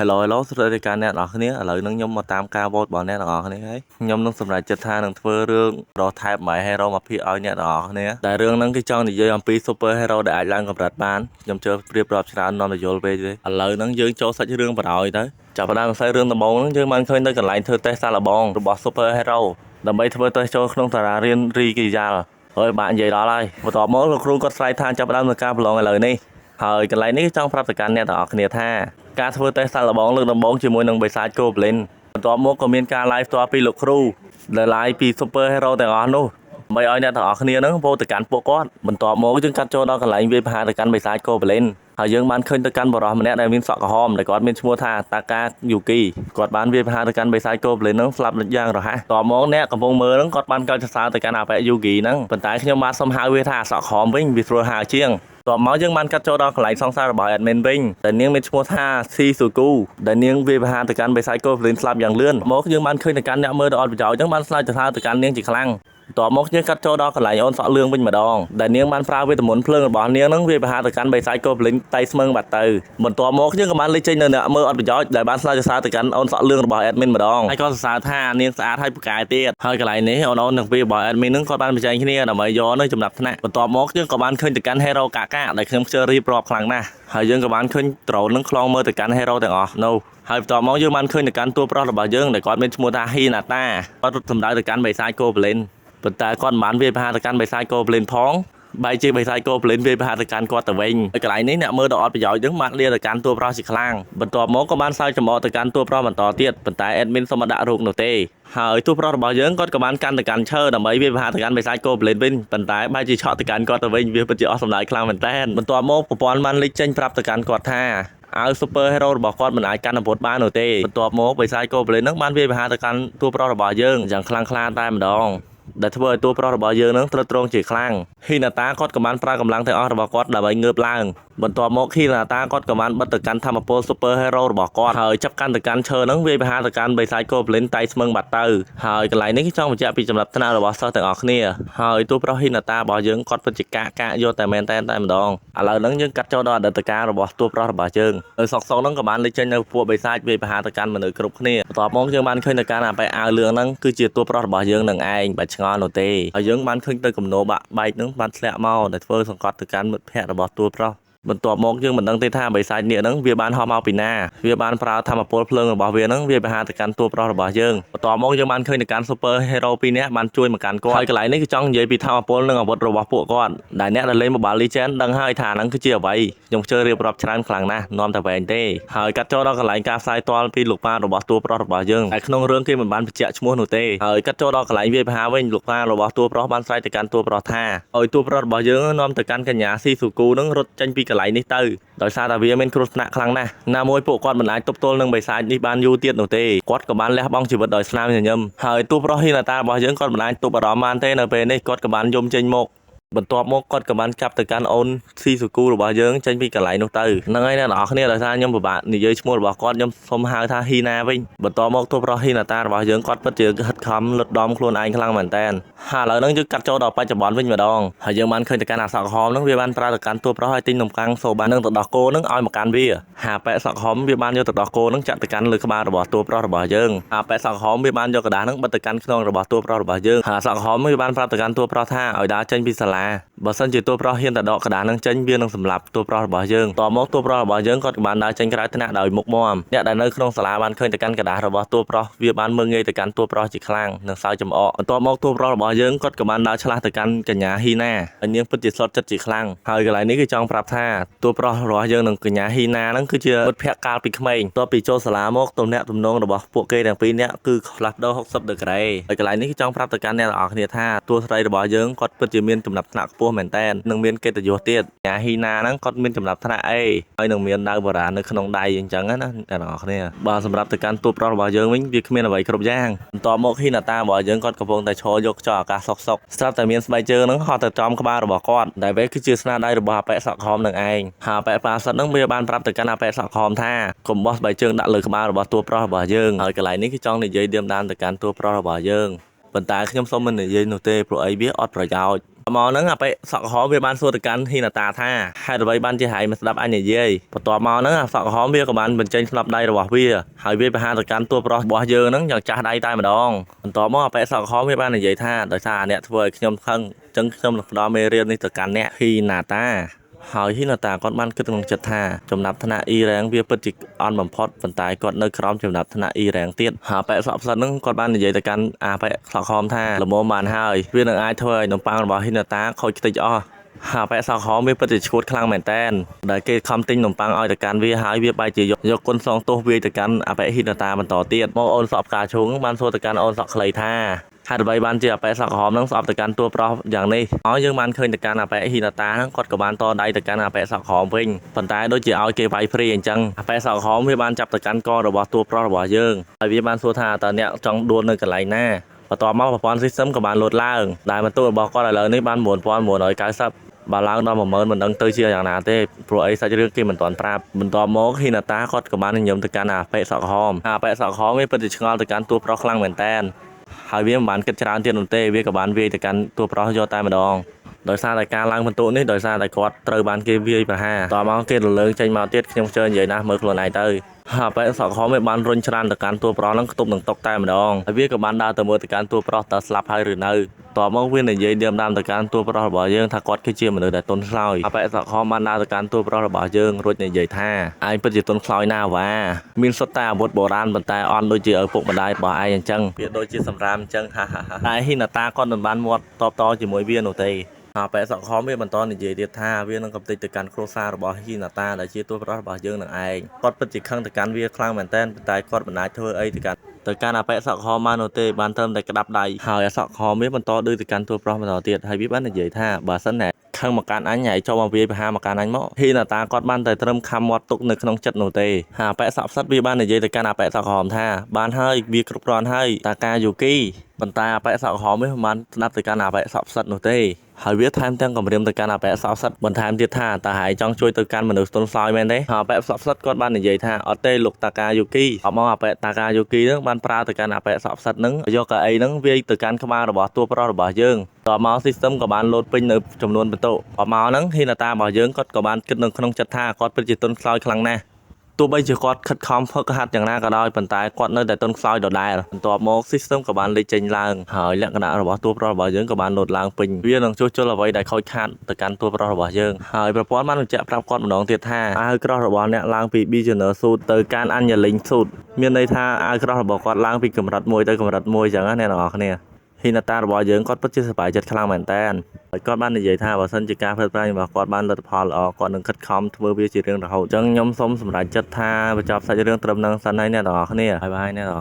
Hello ស្រីការអ្នកនរគ្នាឥឡូវនឹងខ្ញុំមកតាមការ vote របស់អ្នកនរគ្នាហើយខ្ញុំនឹងសម្រេចចិត្តថានឹងធ្វើរឿងរកថែប My Hero មកភាគឲ្យអ្នកនរគ្នាតែរឿងហ្នឹងគឺចង់និយាយអំពី Super Hero ដែលអាចឡើងកម្រិតបានខ្ញុំជឿប្រៀបរាប់ច្រើននាំទៅយល់ពេកទេឥឡូវហ្នឹងយើងចូលសាច់រឿងបរោយទៅចាប់ផ្ដើមផ្សាយរឿងដំបូងហ្នឹងយើងបានឃើញនៅកន្លែងធ្វើតេស្តសាកល្បងរបស់ Super Hero ដើម្បីធ្វើតេស្តចូលក្នុងតារារៀនរីគីយ៉ាល់ហើយbạnនិយាយដល់ហើយបន្ទាប់មកលោកគ្រូគាត់ឆ្លើយថាចាប់ផ្ដើមនឹងការប្រឡងឥឡូវនេះហើយកន្លែងនេះចង់ប្រាប់ទៅកាន់អ្នកទាំងអស់គ្នាថាការធ្វើតេស្តសាកល្បងលើកដំបូងជាមួយនឹងបិសាច Goblin បន្ទាប់មកក៏មានការ live ផ្ទាល់ពីលោកគ្រូដែល live ពី Super Hero ទាំងអស់នោះដើម្បីឲ្យអ្នកទាំងអស់គ្នានឹងពោលទៅកាន់ពួកគាត់បន្ទាប់មកយើងកាត់ចូលដល់កន្លែងវាយប្រហារទៅកាន់បិសាច Goblin ហើយយើងបានឃើញទៅកាន់បរិសម្នាក់ដែលមានសក់ក្រហមដែលគាត់មានឈ្មោះថាតាកាយូគីគាត់បានវាយប្រហារទៅកាន់បិសាច Goblin នឹងស្លាប់យ៉ាងរហ័សតបមកអ្នកកំពុងមើលនឹងគាត់បានកោតសរសើរទៅកាន់អាប៉ែយូគីហ្នឹងប៉ុន្តែខ្ញុំបានសុំហៅវាថាសក់ក្រហមវិញវាស្រួលហៅជាងតបមកយើងបានកាត់ចូលដល់កន្លែងសង្សាររបស់ admin វិញដែលនាងមានឈ្មោះថាស៊ីស៊ូគូដែលនាងវាយប្រហារទៅកាន់បិសាច Goblin ស្លាប់យ៉ាងលឿនមកយើងបានឃើញទៅកាន់អ្នកមើលដ៏អត់ប្រយោជន៍ហ្នឹងបានស្លាយទៅថាទៅកាន់នាងជាខ្លាំងតបមកយើងកាត់ចូលដល់កន្លែងអូនសក់លឿងវិញម្ដងដែលនាងបានប្រើវេទមន្តភ្លើងរបស់នាងនឹងវាប្រហារទៅកាន់បិសាច Goblin តៃស្មឹងបាត់ទៅបន្ទាប់មកយើងក៏បានលេចចេញនៅអ្នកមើលអត់ប្រយោជន៍ដែលបានស្លាយទៅសារទៅកាន់អូនសក់លឿងរបស់ admin ម្ដងហើយក៏សរសើរថានាងស្អាតហើយពូកែទៀតហើយកន្លែងនេះអូនទាំងពីររបស់ admin នឹងគាត់បានបញ្ចេញគ្នាដើម្បីយកនៅចំណាប់ថ្នាក់បន្ទាប់មកយើងក៏បានឃើញទៅកាន់ hero កាកាដែលខ្ញុំខ្ជិលរៀបរាប់ខ្លាំងណាស់ហើយយើងក៏បានឃើញដ្រូននឹងខ្លងមើលទៅកាន់ hero ទាំងអស់នោះហើយបន្ទាប់មកយើងបានឃើញទៅកាន់តួប្រុសរបស់យើងដែលគាត់មានឈ្មោះថាហ៊ីណាតាគាត់រត់សម្ដៅទៅកាន់បិសាច Goblin ប៉ុន្តែគាត់មិនបានវាយប្រហារទៅកាន់បិសាច Goblin ផងបែរជាបិសាច Goblin វាយប្រហារទៅកាន់គាត់ទៅវិញហើយកន្លែងនេះអ្នកមើលដ៏អត់ប្រយោជន៍យើងបានលាទៅកាន់តួប្រុសជាខ្លាំងបន្ទាប់មកក៏បានសើចចំអកទៅកាន់តួប្រុសបន្តទៀតប៉ុន្តែ admin សុំមកដាក់រូបនោះទេហើយតួប្រុសរបស់យើងគាត់ក៏បានកាន់ទៅកាន់ឈើដើម្បីវាយប្រហារទៅកាន់បិសាច Goblin វិញប៉ុន្តែបែរជាឆក់ទៅកាន់គាត់ទៅវិញវាពិតជាអស់សម្ដាយខ្លាំងមែនតើបន្ទាប់មកប្រព័ន្ធបានលេចចេញប្រាប់ទៅកាន់គាត់ថាឲ្យ Super Hero របស់គាត់មិនអាចកាន់អាវុធបាននោះទេបន្ទាប់មកបិសាច Goblin នឹងបានវាយប្រហារទៅកាន់តួប្រុសរបស់យើងយ៉ាងខ្លាំងក្លាតែម្ដងដែលធ្វើឲ្យតួប្រុសរបស់យើងនឹងទ្រុឌទ្រង់ជាខ្លាំងហ៊ីណាតាគាត់ក៏បានប្រើកម្លាំងទាំងអស់របស់គាត់ដើម្បីងើបឡើងបន្ទាប់មកហ៊ីណាតាគាត់ក៏បានបិទទៅកាន់ធម្មពល Super Hero របស់គាត់ហើយចាប់កាន់ទៅកាន់ឈើនឹងវាយប្រហារទៅកាន់បិសាច Goblin តៃស្មឹងបាត់ទៅហើយកន្លែងនេះគឺចង់បញ្ជាក់ពីចំណាប់ថ្នាក់របស់សិស្សទាំងអស់គ្នាហើយតួប្រុសហ៊ីណាតារបស់យើងគាត់ពិតជាកាកយកតែមែនតែម្ដងឥឡូវហ្នឹងយើងកាត់ចូលដល់អតីតកាលរបស់តួប្រុសរបស់យើងហើយសក់ហ្នឹងក៏បានលេចចេញនៅពួកបិសាចវាយប្រហារទៅកាន់មនុស្សគ្រប់គ្នាបន្ទាប់មកយើងបានឃើញទៅកាន់អាប៉ែអាវលឿងហ្នឹងគឺជាតួប្រុសរបស់យើងនឹងឯងបាច់ឆ្ងល់នោះទេហើយយើងបានឃើញទៅគំនោបាក់បែកហ្នឹងបានធ្លាក់មកដែលធ្វើសង្កត់ទៅកាន់មិត្តភ័ក្តិរបស់តួប្រុសបន្ទាប់មកយើងមិនដឹងទេថាបិសាចនេះហ្នឹងវាបានហោះមកពីណាវាបានប្រើធម្មពលភ្លើងរបស់វាហ្នឹងវាប្រហារទៅកាន់តួប្រុសរបស់យើងបន្ទាប់មកយើងបានឃើញទៅកាន់ Super Hero ពីរនាក់បានជួយមកកាន់គាត់ហើយកន្លែងនេះគឺចង់និយាយពីធម្មពលនិងអាវុធរបស់ពួកគាត់ដែលអ្នកដែលលេង Mobile Legends ដឹងហើយថាហ្នឹងគឺជាអ្វីខ្ញុំជឿរៀបរាប់ច្រើនខ្លាំងណាស់នាំតែវែងទេហើយកាត់ចូលដល់កន្លែងការផ្សាយទាល់ពីលោកប៉ារបស់តួប្រុសរបស់យើងតែក្នុងរឿងគេមិនបានបញ្ជាក់ឈ្មោះនោះទេហើយកាត់ចូលដល់កន្លែងវាយប្រហារវិញលោកប៉ារបស់តួប្រុសបានស្រែកទៅកាន់តួប្រុសថាឲ្យតួប្រុសរបស់យើងនាំទៅកាន់កញ្ញាស៊ីស៊ូគូនឹងរត់ចេញពីកន្លែងនេះទៅដោយសារតែវាមានគ្រោះថ្នាក់ខ្លាំងណាស់ណាមួយពួកគាត់មិនអាចទប់ទល់នឹងបិសាចនេះបានយូរទៀតនោះទេគាត់ក៏បានលះបង់ជីវិតដោយស្នាមញញឹមហើយតួប្រុសហ៊ីណាតារបស់យើងគាត់មិនអាចទប់អារម្មណ៍បានទេនៅពេលនេះគាត់ក៏បានយំចេញមកបន្ទាប់មកគាត់ក៏បានចាប់ទៅកាន់អូនស៊ីស៊ូគូរបស់យើងចេញពីកន្លែងនោះទៅហ្នឹងហើយអ្នកនរគ្នាដោយសារខ្ញុំពិបាកនិយាយឈ្មោះរបស់គាត់ខ្ញុំសូមហៅថាហ៊ីណាវិញបន្ទាប់មកតួប្រុសហ៊ីណាតារបស់យើងគាត់ពិតជាហិតខំលុតដំខ្លួនឯងខ្លាំងមែនតើហើយឥឡូវហ្នឹងយើងកាត់ចូលដល់បច្ចុប្បន្នវិញម្ដងហើយយើងបានឃើញទៅកាន់អាសក់ក្រហមហ្នឹងវាបានប្រើទៅកាន់តួប្រុសឲ្យទិញនំកាំងសូបានឹងទៅដោះគោហ្នឹងឲ្យមកកាន់វាហាប៉ែសក់ក្រហមវាបានយកទៅដោះគោហ្នឹងចាក់ទៅកាន់លើក្បាលរបស់តួប្រុសរបស់យើងហាប៉ែសក់ក្រហមវាបានយកกระดาษហ្នឹងបិទទៅកាន់ខ្នងរបស់តួប្រុសរបស់យើងហើយសក់ក្រហមវាបានប្រាប់ទៅកាន់តួប្រុសថាឲ្យដើរចេញពីសាលាបើសិនជាតួប្រុសហ៊ានតែដកกระดาษនឹងចេញវានឹងសម្លាប់តួប្រុសរបស់យើងតមកតួប្រុសរបស់យើងគាត់ក៏បានដើរចេញក្រៅថ្នាក់ដោយមុខមាំអ្នកដែលនៅក្នុងសាលាបានឃើញទៅកាន់กระดาษរបស់តួប្រុសវាបានមើងងាយទៅកាន់តួប្រុសជាខ្លាំងនិងសើចចំអកបន្ទាប់មកតួប្រុសរបស់យើងគាត់ក៏បានដើរឆ្លាស់ទៅកាន់កញ្ញាហ៊ីណាហើយនាងពិតជាស្លុតចិត្តជាខ្លាំងហើយកន្លែងនេះគឺចង់ប្រាប់ថាតួប្រុសរបស់យើងនិងកញ្ញាហ៊ីណាហ្នឹងគឺជាមិត្តភក្តិកាលពីក្មេងតពីចូលសាលាមកទំនាក់ទំនងរបស់ពួកគេទាំងពីរនាក់គឺផ្លាស់ប្ដូរ60ដឺក្រេហើយកន្លែងនេះគឺចង់ប្រាប់ទៅកាន់អ្នកទាំងអស់គ្នាថាតួស្រីរបស់យើងគាត់ពិតជាមានចំណាប់ថ្នាក់ខ្ពស់មែនតើនិងមានកិត្តិយសទៀតអាហ៊ីណាហ្នឹងគាត់មានចំណាប់ថ្នាក់អេហើយនឹងមានដាវបុរាណនៅក្នុងដៃអញ្ចឹងណាអ្នកទាំងអស់គ្នាបាទសម្រាប់ទៅកាន់តួប្រុសរបស់យើងវិញវាគ្មានអ្វីគ្រប់យ៉ាងបន្ទាប់មកហ៊ីណាតារបស់យើងគាត់កំពុងតែឈរយកខ្យល់អាកាសសុកស្រាប់តែមានស្បែកជើងហ្នឹងហត់ទៅចំក្បាលរបស់គាត់ដែលវាគឺជាស្នាដៃរបស់អាប៉ែសក់ក្រហមនឹងឯងហើយអាប៉ែប៉ាសិតហ្នឹងវាបានប្រាប់ទៅកាន់អាប៉ែសក់ក្រហមថាកុំបោះស្បែកជើងដាក់លើក្បាលរបស់តួប្រុសរបស់យើងហើយកន្លែងនេះគឺចង់និយាយឌៀមដាមទៅកាន់តួប្រុសរបស់យើងប៉ុន្តែខ្ញុំសូមមិននិយាយនោះទេព្រោះអីវាអត់ប្រយោជន៍ មកហ្នឹងអាប៉ែសក់ក្រហមវាបានសួរទៅកាន់ហ៊ីណាតាថាហេតុអ្វីបានជាហើយមិនស្ដាប់អញនិយាយបន្ទាប់មកហ្នឹងអាសក់ក្រហមវាក៏បានបញ្ចេញស្លាប់ដៃរបស់វាហើយវាប្រហារទៅកាន់តួប្រុសរបស់យើងហ្នឹងយ៉ាងចាស់ដៃតែម្ដងបន្ទាប់មកអាប៉ែសក់ក្រហមវាបាននិយាយថាដោយសារអ្នកធ្វើឲ្យខ្ញុំខឹងអញ្ចឹងខ្ញុំនឹងផ្ដល់មេរៀននេះទៅកាន់អ្នកហ៊ីណាតាហើយហ៊ីណាតាគាត់បានគិតក្នុងចិត្តថាចំណាប់ថ្នាក់ E rank វាពិតជាអន់បំផុតប៉ុន្តែគាត់នៅក្រោមចំណាប់ថ្នាក់ E rank ទៀតហើយប៉ែសក់ផ្សិតហ្នឹងគាត់បាននិយាយទៅកាន់អាប៉ែសក់ក្រហមថាល្មមបានហើយវានឹងអាចធ្វើឲ្យនំប៉័ងរបស់ហ៊ីណាតាខូចខ្ទេចអស់ហើយប៉ែសក់ក្រហមវាពិតជាឈួតខ្លាំងមែនតើដែលគេខំទិញនំប៉័ងឲ្យទៅកាន់វាហើយវាបែរជាយកគុណសងទោសវាទៅកាន់អាប៉ែហ៊ីណាតាបន្តទៀតមកអូនសក់ផ្កាឈូងបានសួរទៅកាន់អូនសក់ខ្លីថាហេតុអ្វីបានជាអាប៉ែសក់ក្រហមហ្នឹងស្អប់ទៅកាន់តួប្រុសយ៉ាងនេះហើយយើងបានឃើញទៅកាន់អាប៉ែហ៊ីណាតាហ្នឹងគាត់ក៏បានតដៃទៅកាន់អាប៉ែសក់ក្រហមវិញប៉ុន្តែដូចជាឲ្យគេវាយព្រីអញ្ចឹងអាប៉ែសក់ក្រហមវាបានចាប់ទៅកាន់ករបស់តួប្រុសរបស់យើងហើយវាបានសួរថាតើអ្នកចង់ដួលនៅកន្លែងណាបន្ទាប់មកប្រព័ន្ធ system ក៏បានលោតឡើងដែលបន្ទុករបស់គាត់ឥឡូវនេះបាន9990បើឡើងដល់10000មិនដឹងទៅជាយ៉ាងណាទេព្រោះអីសាច់រឿងគេមិនទាន់ប្រាប់បន្ទាប់មកហ៊ីណាតាគាត់ក៏បានញញឹមទៅកាន់អាប៉ែសក់ក្រហមអាប៉ែសក់ក្រហមវាពិតជាឆ្ងល់ទៅកាន់តួប្រុសខ្លាំងមែនតើហើយវាមិនបានគិតច្រើនទៀតនោះទេវាក៏បានវាយទៅកាន់តួប្រុសយកតែម្ដងដោយសារតែការឡើងបន្ទុកនេះដោយសារតែគាត់ត្រូវបានគេវាយប្រហារតមកគេរលើងចេញមកទៀតខ្ញុំជឿនិយាយណាស់មើលខ្លួនឯងទៅហើយប៉ែសក់ក្រហមវាបានរុញច្រានទៅកាន់តួប្រុសហ្នឹងខ្ទប់នឹងតុកតែម្ដងហើយវាក៏បានដើរទៅមើលទៅកាន់តួប្រុសតើស្លាប់ហើយឬនៅតមកវានិយាយដើមទៅកាន់តួប្រុសរបស់យើងថាគាត់គឺជាមនុស្សដែលទន់ខ្សោយហើយប៉ែសក់ក្រហមបានដើរទៅកាន់តួប្រុសរបស់យើងរួចនិយាយថាឯងពិតជាទន់ខ្សោយណាស់វ៉ាមានសុទ្ធតែអាវុធបុរាណប៉ុន្តែអន់ដូចជាឪពុកម្ដាយរបស់ឯងអញ្ចឹងវាដូចជាសម្រាមអញ្ចឹងហាហាតែហ៊ីណាតាគាត់មិនបានមាត់តបតជាមួយវានោះទេហើយប៉ែសក់ក្រហមវាបន្តនិយាយទៀតថាវានឹងកំទេចទៅកាន់គ្រួសាររបស់ហ៊ីណាតាដែលជាតួប្រុសរបស់យើងនឹងឯងគាត់ពិតជាខឹងទៅកាន់វាខ្លាំងមែនទែនប៉ុន្តែគាត់មិនអាចធ្វើអីទៅកាន់អាប៉ែសក់ក្រហមបាននោះទេបានត្រឹមតែក្តាប់ដៃហើយអាសក់ក្រហមវាបន្តឌឺទៅកាន់តួប្រុសបន្តទៀតហើយវាបាននិយាយថាបើសិនណាខឹងមកកាន់អញហើយចូលមកវាយប្រហារមកកាន់អញមកហ៊ីណាតាគាត់បានតែត្រឹមខំមាត់ទុកនៅក្នុងចិត្តនោះទេហើយអាប៉ែសក់ផ្សិតវាបាននិយាយទៅកាន់អាប៉ែសក់ក្រហមថាបានហើយវាគ្រប់គ្រាន់ហើយតាកាយូគីប៉ុន្តែអាប៉ែសក់ក្រហមវាមិនបានស្ដាប់ទៅកាន់អាប៉ែសក់ផ្សិតនោះទេហើយវាថែមទាំងគម្រាមទៅកាន់អាប៉ែសក់ផ្សិតបន្ថែមទៀតថាតើហើយចង់ជួយទៅកាន់មនុស្សទន់ខ្សោយមែនទេហើយអាប៉ែសក់ផ្សិតគាត់បាននិយាយថាអត់ទេលោកតាកាយូគីអត់មកអាប៉ែតាកាយូគីនឹងបានប្រើទៅកាន់អាប៉ែសក់ផ្សិតនឹងយកកៅអីនឹងវាយទៅកាន់ក្បាលរបស់តួប្រុសរបស់យើងតមក system ក៏បានលោតពេញនៅចំនួនបន្ទុកអត់មកហ្នឹងហ៊ីណាតារបស់យើងគាត់ក៏បានគិតនៅក្នុងចិត្តថាគាត់ពិតជាទន់ខ្សោយខ្លាំងណាស់ទោះបីជាគាត់ខិតខំហ្វឹកហាត់យ៉ាងណាក៏ដោយប៉ុន្តែគាត់នៅតែទន់ខ្សោយដដែលបន្ទាប់មក system ក៏បានលេចចេញឡើងហើយលក្ខណៈរបស់តួប្រុសរបស់យើងក៏បានលោតឡើងពេញវានឹងជួសជុលអ្វីដែលខូចខាតទៅកាន់តួប្រុសរបស់យើងហើយប្រព័ន្ធបានបញ្ជាក់ប្រាប់គាត់ម្ដងទៀតថាអាវក្រោះរបស់អ្នកឡើងពី beginner suit ទៅកាន់ annealing suit មានន័យថាអាវក្រោះរបស់គាត់ឡើងពីកម្រិត1ទៅកម្រិត1អញ្ចឹងណាអ្នកនរគ្នាហ៊ីណាតារបស់យើងគាត់ពិតជាសប្បាយចិត្តខ្លាំងមែនតើហើយគាត់បាននិយាយថាបើសិនជាការធ្វើប្រាំងរបស់គាត់បានលទ្ធផលល្អគាត់នឹងខិតខំធ្វើវាជារៀងរហូតអញ្ចឹងខ្ញុំសូមសម្រេចចិត្តថាបញ្ចប់សាច់រឿងត្រឹមនឹងសិនហើយអ្នកនរគ្នាបាយបាយអ្នកនរ